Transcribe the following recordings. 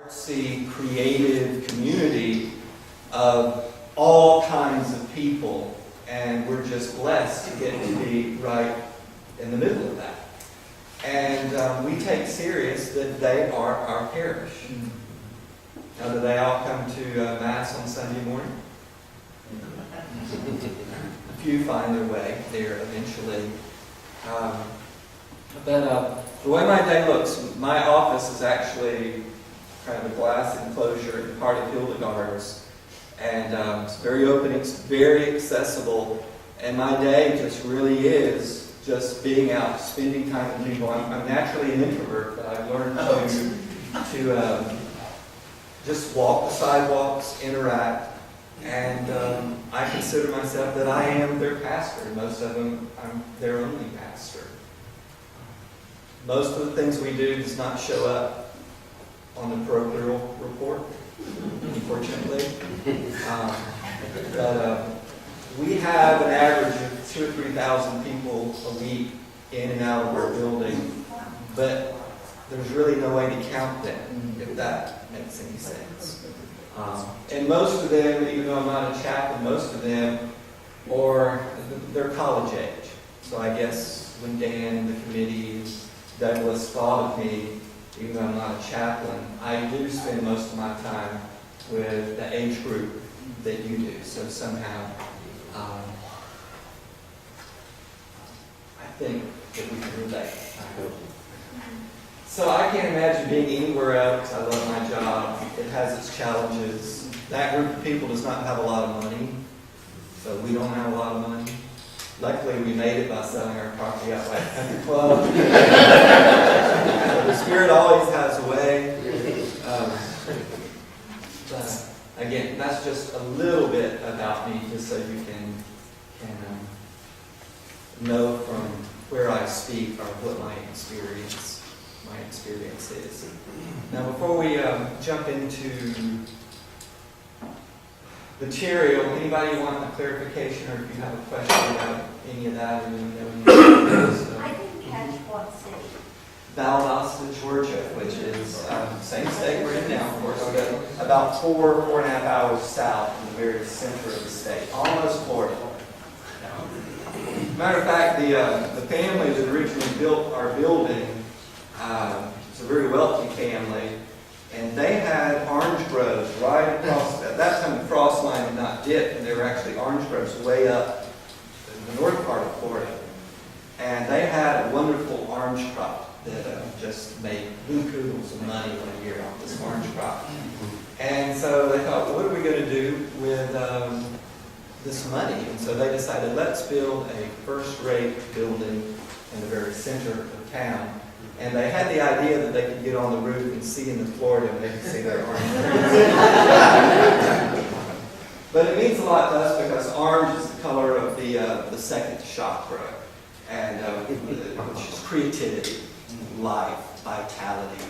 artsy, creative community of all kinds of people, and we're just blessed to get to be right in the middle of that. And we take serious that they are our parish. Now, do they all come to Mass on Sunday morning? A few find their way there eventually. But the way my day looks, my office is actually kind of a glass enclosure in part of Hildegard's. And it's very open, it's very accessible. And my day just really is just being out, spending time with people. I'm naturally an introvert, but I've learned to just walk the sidewalks, interact. And I consider myself that I am their pastor. Most of them, I'm their only pastor. Most of the things we do does not show up on the parochial report, unfortunately. But we have an average of 2,000 or 3,000 people a week in and out of our building, but there's really no way to count them, if that makes any sense. And most of them, even though I'm not a chaplain, most of them they're college age. So I guess when Dan and the committee, Douglas thought of me, even though I'm not a chaplain, I do spend most of my time with the age group that you do. So somehow, I think that we can relate. I hope. So I can't imagine being anywhere else. I love my job. It has its challenges. That group of people does not have a lot of money, so we don't have a lot of money. Luckily, we made it by selling our property out by the club. So the Spirit always has a way. But again, that's just a little bit about me, just so you can know from where I speak or what my experience is. Now, before we jump into material, anybody want a clarification, or if you have a question about any of that, or I didn't catch what city. Valdosta, Georgia, which is same state we're in now, of course, but about 4.5 hours south in the very center of the state, almost Florida. Matter of fact, the family that originally built our building, it's a very wealthy family, and they had orange groves right across. At that time, the frost line had not dipped, and there were actually orange groves way up in the north part of Florida. And they had a wonderful orange crop that just made bukus of money one year off this orange crop. And so they thought, well, what are we going to do with this money? And so they decided, let's build a first-rate building in the very center of town. And they had the idea that they could get on the roof and see into Florida, and they could see their orange trees. But it means a lot to us because orange is the color of the second chakra, and which is creativity, life, vitality,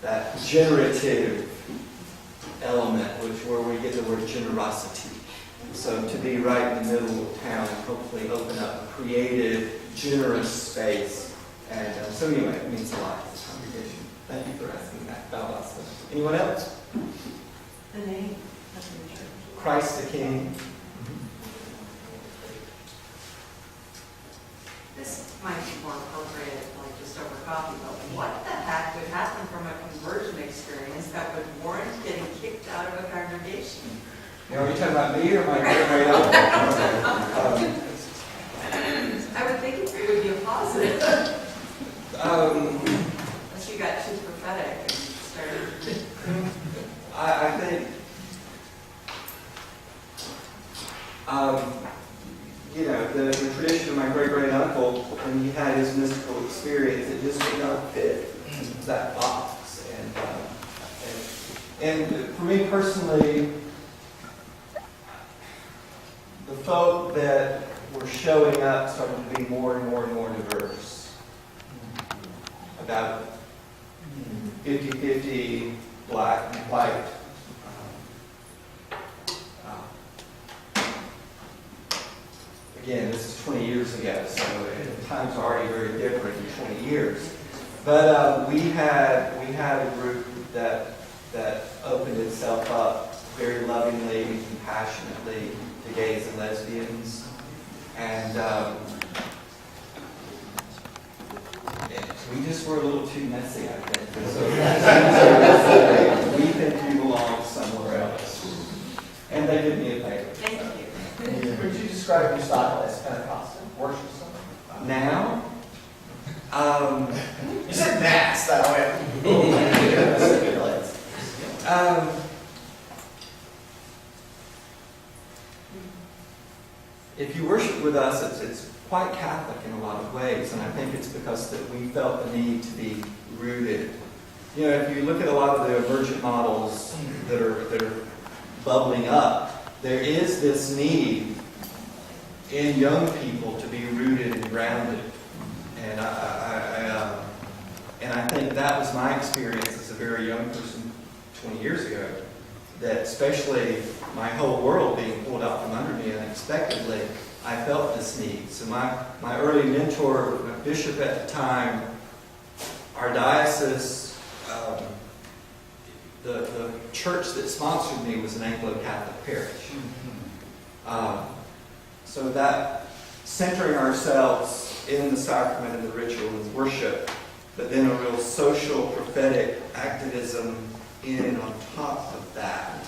that generative element, where we get the word generosity. So to be right in the middle of town and hopefully open up a creative, generous space. And so anyway, it means a lot to this congregation. Thank you for asking that about us. Anyone else? The name of your church. Christ the King. This might be more appropriate, like just over coffee, but what the heck would happen from a conversion experience that would warrant getting kicked out of a congregation? Now, are you talking about me or my great uncle? I would think it would be a positive. Unless you got too prophetic and started. I think, the tradition of my great uncle, when he had his mystical experience, it just did not fit that box. And for me personally, the folk that were showing up started to be more and more and more diverse. About 50-50 black and white. Again, this is 20 years ago, so times are already very different in 20 years. But we had a group that opened itself up very lovingly and compassionately to gays and lesbians. And we just were a little too messy, I think. So we think we belong somewhere else. And they did me a favor. Thank you. Would you describe your style as Pentecostal worship song? Now, You said mass that way. if you worship with us, it's quite Catholic in a lot of ways, and I think it's because that we felt the need to be rooted. You know, if you look at a lot of the emergent models that are bubbling up, there is this need in young people to be rooted and grounded, and I think that was my experience as a very young person 20 years ago. That especially my whole world being pulled out from under me unexpectedly, I felt this need. So my early mentor, my bishop at the time, our diocese, the church that sponsored me was an Anglo-Catholic parish. So that centering ourselves in the sacrament and the ritual and worship, but then a real social, prophetic activism in and on top of that.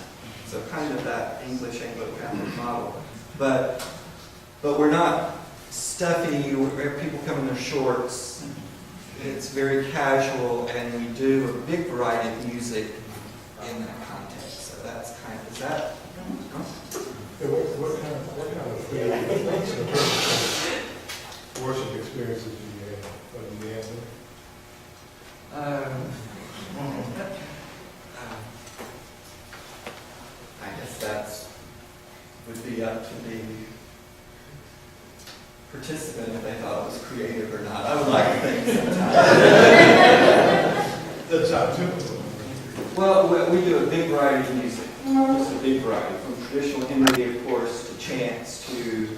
So kind of that English Anglo-Catholic model. But we're not stuffy, where people come in their shorts. It's very casual, and we do a big variety of music in that context. So that's kind of, is that? What kind of worship experiences do you have? What do you have? I guess that's would be up to the participant if they thought it was creative or not. I would like to think sometimes. The top two. Well, we do a big variety of music. Just a big variety, from traditional hymnody, of course, to chants, to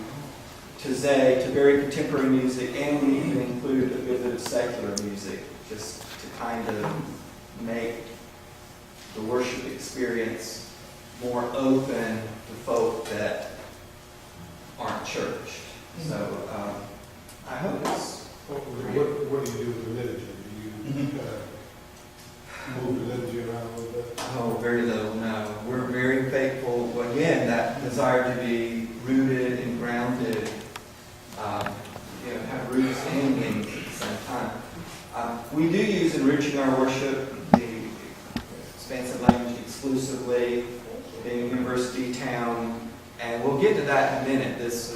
zay, to very contemporary music, and we even include a good bit of secular music, just to kind of make the worship experience more open to folk that aren't churched. So I hope it's. What do you do with the liturgy? Do you move the liturgy around a little bit? Oh, very little, no. We're very faithful, again, that desire to be rooted and grounded, have roots and meanings at the same time. We do use enriching our worship, the expansive language exclusively, being a university town, and we'll get to that in a minute. This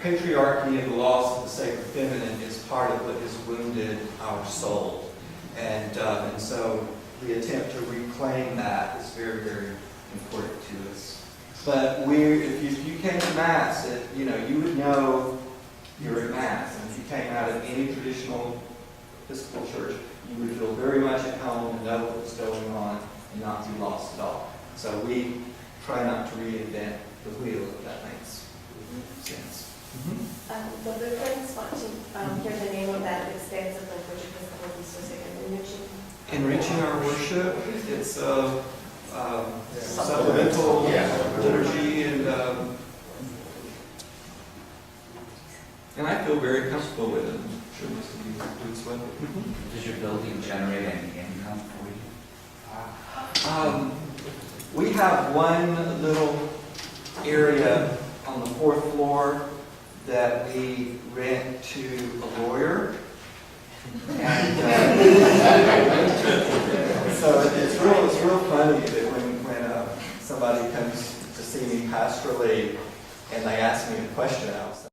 patriarchy and the loss of the sacred feminine is part of what has wounded our soul. And so the attempt to reclaim that is very, very important to us. But if you came to Mass, you would know you're at Mass. And if you came out of any traditional Episcopal church, you would feel very much at home and know what was going on and not be lost at all. So we try not to reinvent the wheel, if that makes sense. The friends want to hear the name of that expansive language Episcopal music and Enriching our worship, it's supplemental liturgy, and I feel very comfortable with it. I'm sure most of you do as well. Does your building generate any income for you? We have one little area on the 4th floor that we rent to a lawyer. And so it's real funny that when somebody comes to see me pastorally and they ask me a question, I'll say,